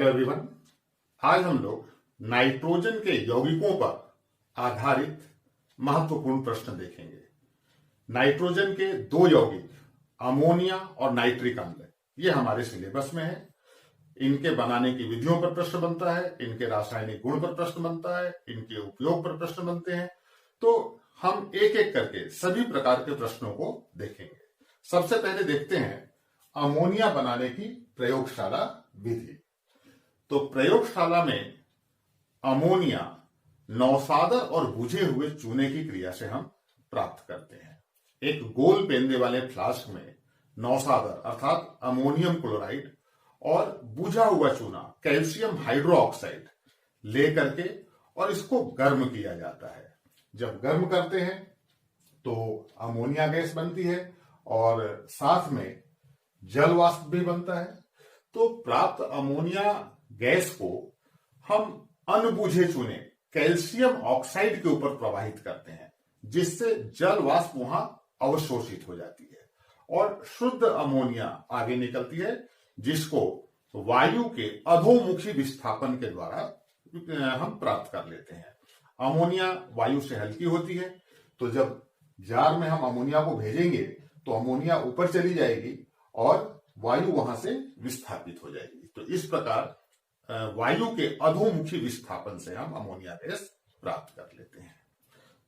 Hello everyone. आज हम लोग नाइट्रोजन के यौगिकों पर आधारित महत्वपूर्ण प्रश्न देखेंगे। नाइट्रोजन के दो यौगिक अमोनिया और नाइट्रिक अम्ल ये हमारे सिलेबस में है। इनके बनाने की विधियों पर प्रश्न बनता है, इनके रासायनिक गुण पर प्रश्न बनता है, इनके उपयोग पर प्रश्न बनते हैं। तो हम एक एक करके सभी प्रकार के प्रश्नों को देखेंगे। सबसे पहले देखते हैं अमोनिया बनाने की प्रयोगशाला विधि। तो प्रयोगशाला में अमोनिया नौसादर और बुझे हुए चूने की क्रिया से हम प्राप्त करते हैं। एक गोल पेंदे वाले फ्लास्क में नौसादर अर्थात अमोनियम क्लोराइड और बुझा हुआ चूना कैल्शियम हाइड्रोक्साइड लेकर के और इसको गर्म किया जाता है। जब गर्म करते हैं तो अमोनिया गैस बनती है और साथ में जल वाष्प भी बनता है। तो प्राप्त अमोनिया गैस को हम अनबुझे चूने कैल्शियम ऑक्साइड के ऊपर प्रवाहित करते हैं, जिससे जल वाष्प वहां अवशोषित हो जाती है और शुद्ध अमोनिया आगे निकलती है, जिसको वायु के अधोमुखी विस्थापन के द्वारा हम प्राप्त कर लेते हैं। अमोनिया वायु से हल्की होती है, तो जब जार में हम अमोनिया को भेजेंगे तो अमोनिया ऊपर चली जाएगी और वायु वहां से विस्थापित हो जाएगी। तो इस प्रकार वायु के अधोमुखी विस्थापन से हम अमोनिया गैस प्राप्त कर लेते हैं।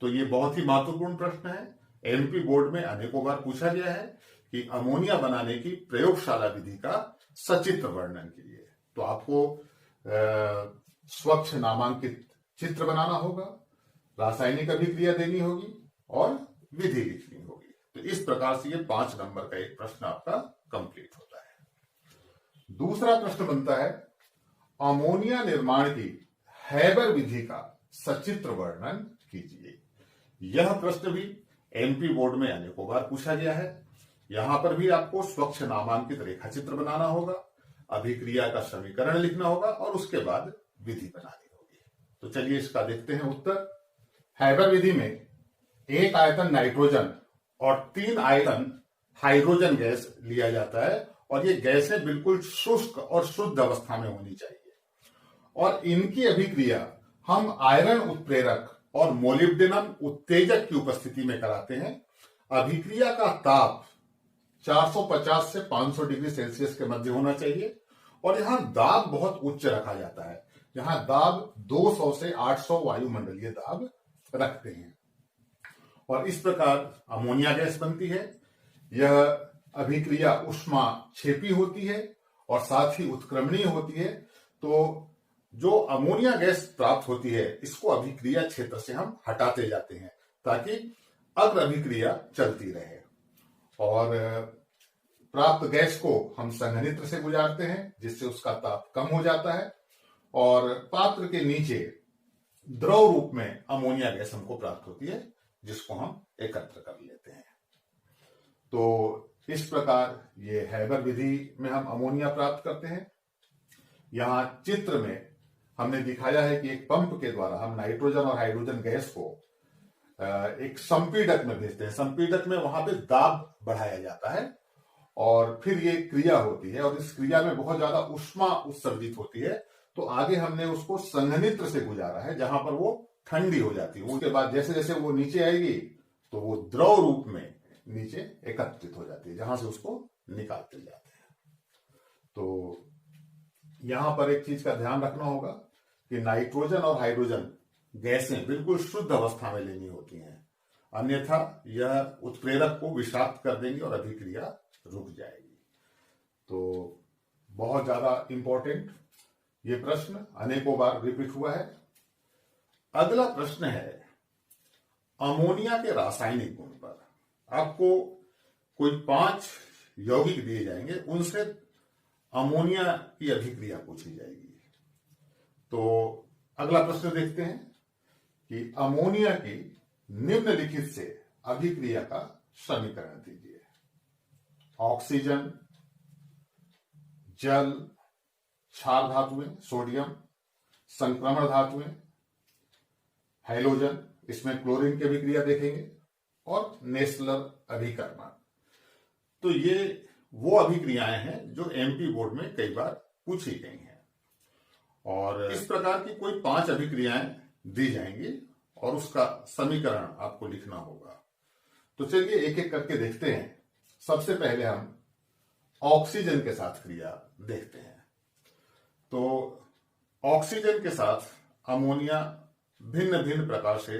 तो ये बहुत ही महत्वपूर्ण प्रश्न है। एमपी बोर्ड में अनेकों बार पूछा गया है कि अमोनिया बनाने की प्रयोगशाला विधि का सचित्र वर्णन कीजिए। तो आपको स्वच्छ नामांकित चित्र बनाना होगा, रासायनिक अभिक्रिया देनी होगी और विधि लिखनी होगी। तो इस प्रकार से ये 5 नंबर का एक प्रश्न आपका कंप्लीट होता है। दूसरा प्रश्न बनता है अमोनिया निर्माण की हैबर विधि का सचित्र वर्णन कीजिए। यह प्रश्न भी एमपी बोर्ड में अनेकों बार पूछा गया है। यहां पर भी आपको स्वच्छ नामांकित रेखा चित्र बनाना होगा, अभिक्रिया का समीकरण लिखना होगा और उसके बाद विधि बनानी होगी। तो चलिए इसका देखते हैं उत्तर। हैबर विधि में 1 आयतन नाइट्रोजन और 3 आयतन हाइड्रोजन गैस लिया जाता है और ये गैसें बिल्कुल शुष्क और शुद्ध अवस्था में होनी चाहिए और इनकी अभिक्रिया हम आयरन उत्प्रेरक और मोलिब्डेनम उत्तेजक की उपस्थिति में कराते हैं। अभिक्रिया का ताप 450 से 500 डिग्री सेल्सियस के मध्य होना चाहिए और यहां दाब बहुत उच्च रखा जाता है। यहां दाब 200 से 800 वायुमंडलीय दाब रखते हैं और इस प्रकार अमोनिया गैस बनती है। यह अभिक्रिया उष्मा क्षेपी होती है और साथ ही उत्क्रमणीय होती है। तो जो अमोनिया गैस प्राप्त होती है इसको अभिक्रिया क्षेत्र से हम हटाते जाते हैं ताकि अग्र अभिक्रिया चलती रहे और प्राप्त गैस को हम संघनित्र से गुजारते हैं, जिससे उसका ताप कम हो जाता है और पात्र के नीचे द्रव रूप में अमोनिया गैस हमको प्राप्त होती है, जिसको हम एकत्र कर लेते हैं। तो इस प्रकार ये हैबर विधि में हम अमोनिया प्राप्त करते हैं। यहां चित्र में हमने दिखाया है कि एक पंप के द्वारा हम नाइट्रोजन और हाइड्रोजन गैस को एक संपीडक में भेजते हैं। संपीडक में वहां पे दाब बढ़ाया जाता है और फिर ये क्रिया होती है और इस क्रिया में बहुत ज्यादा उष्मा उत्सर्जित होती है। तो आगे हमने उसको संघनित्र से गुजारा है, जहां पर वो ठंडी हो जाती है। उसके बाद जैसे जैसे वो नीचे आएगी तो वो द्रव रूप में नीचे एकत्रित हो जाती है, जहां से उसको निकालते जाते हैं। तो यहां पर एक चीज का ध्यान रखना होगा कि नाइट्रोजन और हाइड्रोजन गैसें बिल्कुल शुद्ध अवस्था में लेनी होती हैं, अन्यथा यह उत्प्रेरक को विषाक्त कर देंगी और अभिक्रिया रुक जाएगी। तो बहुत ज्यादा इंपॉर्टेंट ये प्रश्न अनेकों बार रिपीट हुआ है। अगला प्रश्न है अमोनिया के रासायनिक गुण पर। आपको कोई 5 यौगिक दिए जाएंगे, उनसे अमोनिया की अभिक्रिया पूछी जाएगी। तो अगला प्रश्न देखते हैं कि अमोनिया की निम्नलिखित से अभिक्रिया का समीकरण दीजिए। ऑक्सीजन, जल, क्षार धातुएं, सोडियम, संक्रमण धातुएं, हैलोजन, इसमें क्लोरीन की अभिक्रिया देखेंगे और नेस्लर अभिकर्मण। तो ये वो अभिक्रियाएं हैं जो एमपी बोर्ड में कई बार पूछी गई हैं। और इस प्रकार की कोई 5 अभिक्रियाएं दी जाएंगी और उसका समीकरण आपको लिखना होगा। तो चलिए एक एक करके देखते हैं। सबसे पहले हम ऑक्सीजन के साथ क्रिया देखते हैं। तो ऑक्सीजन के साथ अमोनिया भिन्न भिन्न प्रकार से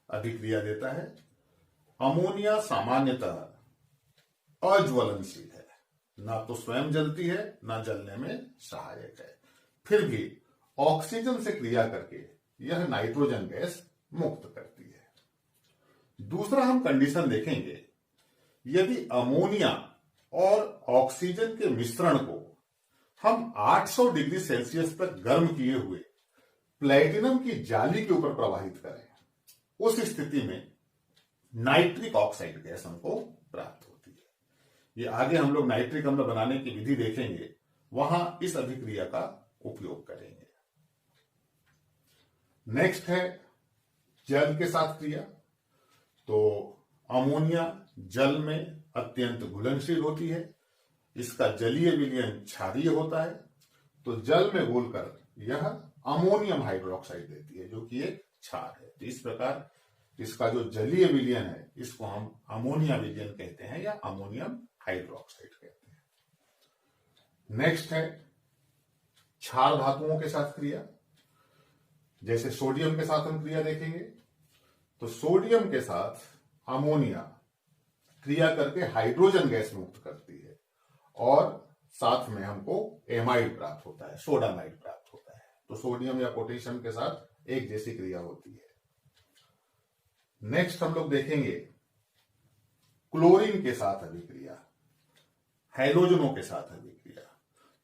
अभिक्रिया देता है। अमोनिया सामान्यतः अज्वलनशील है, ना तो स्वयं जलती है ना जलने में सहायक है, फिर भी ऑक्सीजन से क्रिया करके यह नाइट्रोजन गैस मुक्त करती है। दूसरा हम कंडीशन देखेंगे, यदि अमोनिया और ऑक्सीजन के मिश्रण को हम 800 डिग्री सेल्सियस तक गर्म किए हुए प्लेटिनम की जाली के ऊपर प्रवाहित करें, उस स्थिति में नाइट्रिक ऑक्साइड गैस हमको प्राप्त होती है। ये आगे हम लोग नाइट्रिक अम्ल बनाने की विधि देखेंगे, वहां इस अभिक्रिया का उपयोग करेंगे। नेक्स्ट है जल के साथ क्रिया। तो अमोनिया जल में अत्यंत घुलनशील होती है, इसका जलीय विलयन क्षारीय होता है, तो जल में घोलकर यह अमोनियम हाइड्रोक्साइड देती है जो कि एक क्षार है। तो इस प्रकार इसका जो जलीय विलयन है इसको हम अमोनिया विलयन कहते हैं या अमोनियम हाइड्रोक्साइड कहते हैं। नेक्स्ट है क्षार धातुओं के साथ क्रिया। जैसे सोडियम के साथ हम क्रिया देखेंगे, तो सोडियम के साथ अमोनिया क्रिया करके हाइड्रोजन गैस मुक्त करती है और साथ में हमको एमाइड प्राप्त होता है, सोडामाइड प्राप्त होता है। तो सोडियम या पोटेशियम के साथ एक जैसी क्रिया होती है। नेक्स्ट हम लोग देखेंगे क्लोरीन के साथ अभिक्रिया, हैलोजनों के साथ अभिक्रिया।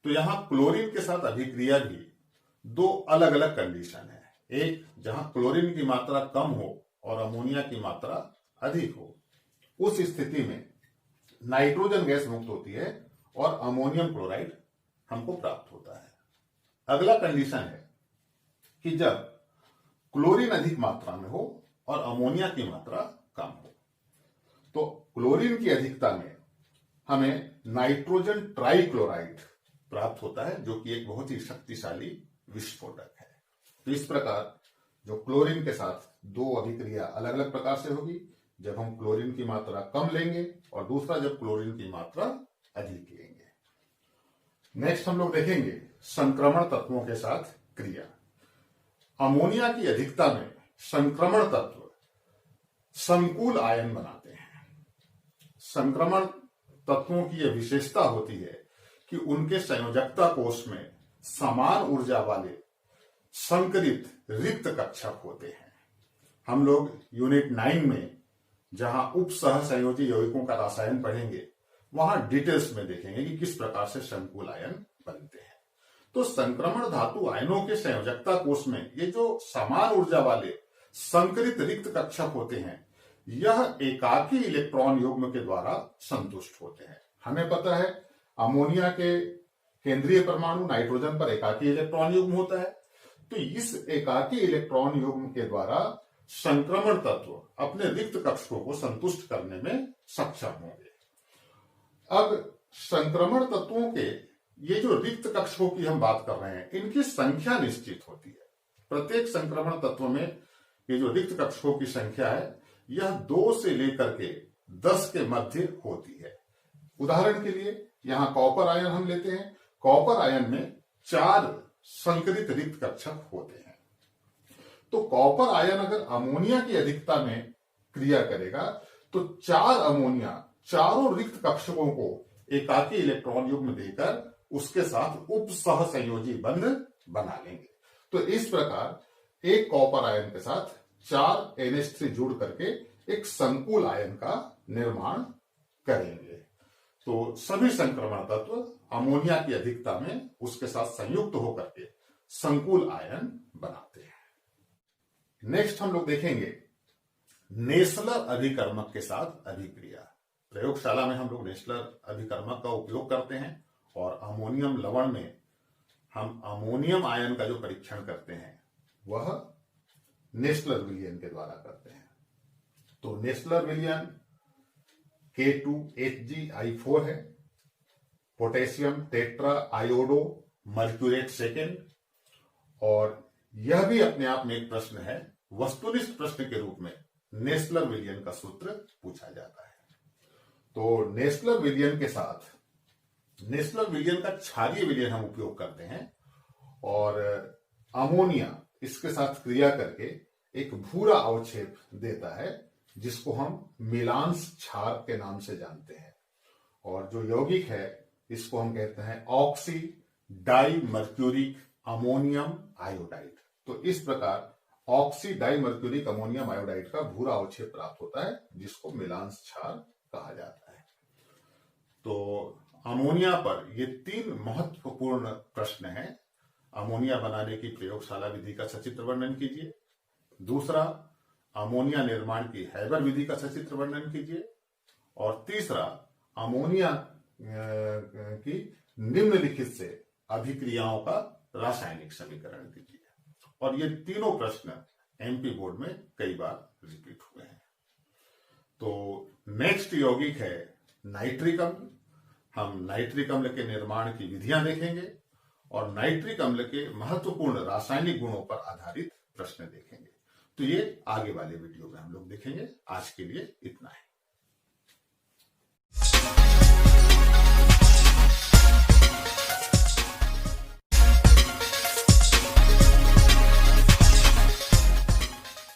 तो यहां क्लोरीन के साथ अभिक्रिया भी दो अलग अलग कंडीशन है। एक, जहां क्लोरीन की मात्रा कम हो और अमोनिया की मात्रा अधिक हो, उस स्थिति में नाइट्रोजन गैस मुक्त होती है और अमोनियम क्लोराइड हमको प्राप्त होता है। अगला कंडीशन है कि जब क्लोरीन अधिक मात्रा में हो और अमोनिया की मात्रा कम हो। तो क्लोरीन की अधिकता में हमें नाइट्रोजन ट्राइक्लोराइड प्राप्त होता है जो कि एक बहुत ही शक्तिशाली विस्फोटक है। तो इस प्रकार जो क्लोरीन के साथ दो अभिक्रिया अलग अलग प्रकार से होगी, जब हम क्लोरीन की मात्रा कम लेंगे और दूसरा जब क्लोरीन की मात्रा अधिक लेंगे। नेक्स्ट हम लोग देखेंगे संक्रमण तत्वों के साथ क्रिया। अमोनिया की अधिकता में संक्रमण तत्व संकुल आयन बनाते हैं। संक्रमण तत्वों की यह विशेषता होती है कि उनके संयोजकता कोष में समान ऊर्जा वाले संकरित रिक्त कक्षक होते हैं। हम लोग यूनिट 9 में जहां उप सह संयोजी यौगिकों का रसायन पढ़ेंगे, वहां डिटेल्स में देखेंगे कि किस प्रकार से संकुल आयन बनते हैं। तो संक्रमण धातु आयनों के संयोजकता कोष में ये जो समान ऊर्जा वाले संकरित रिक्त कक्षक होते हैं, यह एकाकी इलेक्ट्रॉन युग्म के द्वारा संतुष्ट होते हैं। हमें पता है अमोनिया के केंद्रीय परमाणु नाइट्रोजन पर एकाकी इलेक्ट्रॉन युग्म होता है, तो इस एकाकी इलेक्ट्रॉन युग्म के द्वारा संक्रमण तत्व अपने रिक्त कक्षकों को संतुष्ट करने में सक्षम होंगे। अब संक्रमण तत्वों के ये जो रिक्त कक्षकों की हम बात कर रहे हैं, इनकी संख्या निश्चित होती है। प्रत्येक संक्रमण तत्व में ये जो रिक्त कक्षकों की संख्या है, यह 2 से लेकर के 10 के मध्य होती है। उदाहरण के लिए यहां कॉपर आयन हम लेते हैं। कॉपर आयन में 4 संकरित रिक्त कक्षक होते हैं। तो कॉपर आयन अगर अमोनिया की अधिकता में क्रिया करेगा तो 4 अमोनिया चारों रिक्त कक्षकों को एकाकी इलेक्ट्रॉन युग्म देकर उसके साथ उप सह संयोजी बंध बना लेंगे। तो इस प्रकार एक कॉपर आयन के साथ 4 NH3 जुड़ करके एक संकुल आयन का निर्माण करेंगे। तो सभी संक्रमण तत्व अमोनिया की अधिकता में उसके साथ संयुक्त होकर के संकुल आयन बनाते हैं। नेक्स्ट हम लोग देखेंगे नेस्लर अभिकर्मक के साथ अभिक्रिया। प्रयोगशाला में हम लोग नेस्लर अभिकर्मक का उपयोग करते हैं और अमोनियम लवण में हम अमोनियम आयन का जो परीक्षण करते हैं वह नेस्लर विलयन के द्वारा करते हैं। तो नेस्लर विलयन K2HgI4 है, पोटेशियम टेट्रा आयोडो मर्क्यूरेट सेकेंड, और यह भी अपने आप में एक प्रश्न है। वस्तुनिष्ठ प्रश्न के रूप में नेस्लर विलियन का सूत्र पूछा जाता है। तो नेस्लर विलियन के साथ नेस्लर विलियन का क्षारीय विलियन हम उपयोग करते हैं और अमोनिया इसके साथ क्रिया करके एक भूरा अवक्षेप देता है जिसको हम मिलांस क्षार के नाम से जानते हैं। और जो यौगिक है इसको हम कहते हैं oxy di mercuric ammonium iodide. तो इस प्रकार oxy di mercuric ammonium iodide का भूरा अवक्षेप प्राप्त होता है जिसको मिलांस क्षार कहा जाता है। तो अमोनिया पर ये 3 महत्वपूर्ण प्रश्न हैं। अमोनिया बनाने की प्रयोगशाला विधि का सचित्र वर्णन कीजिए। दूसरा, अमोनिया निर्माण की हैबर विधि का सचित्र वर्णन कीजिए। और तीसरा, अमोनिया की निम्नलिखित से अभिक्रियाओं का रासायनिक समीकरण दीजिए। और ये तीनों प्रश्न एमपी बोर्ड में कई बार रिपीट हुए हैं। तो नेक्स्ट यौगिक है नाइट्रिक अम्ल। हम नाइट्रिक अम्ल के निर्माण की विधियां देखेंगे और नाइट्रिक अम्ल के महत्वपूर्ण रासायनिक गुणों पर आधारित प्रश्न देखेंगे। तो ये आगे वाले वीडियो में हम लोग देखेंगे। आज के लिए इतना है।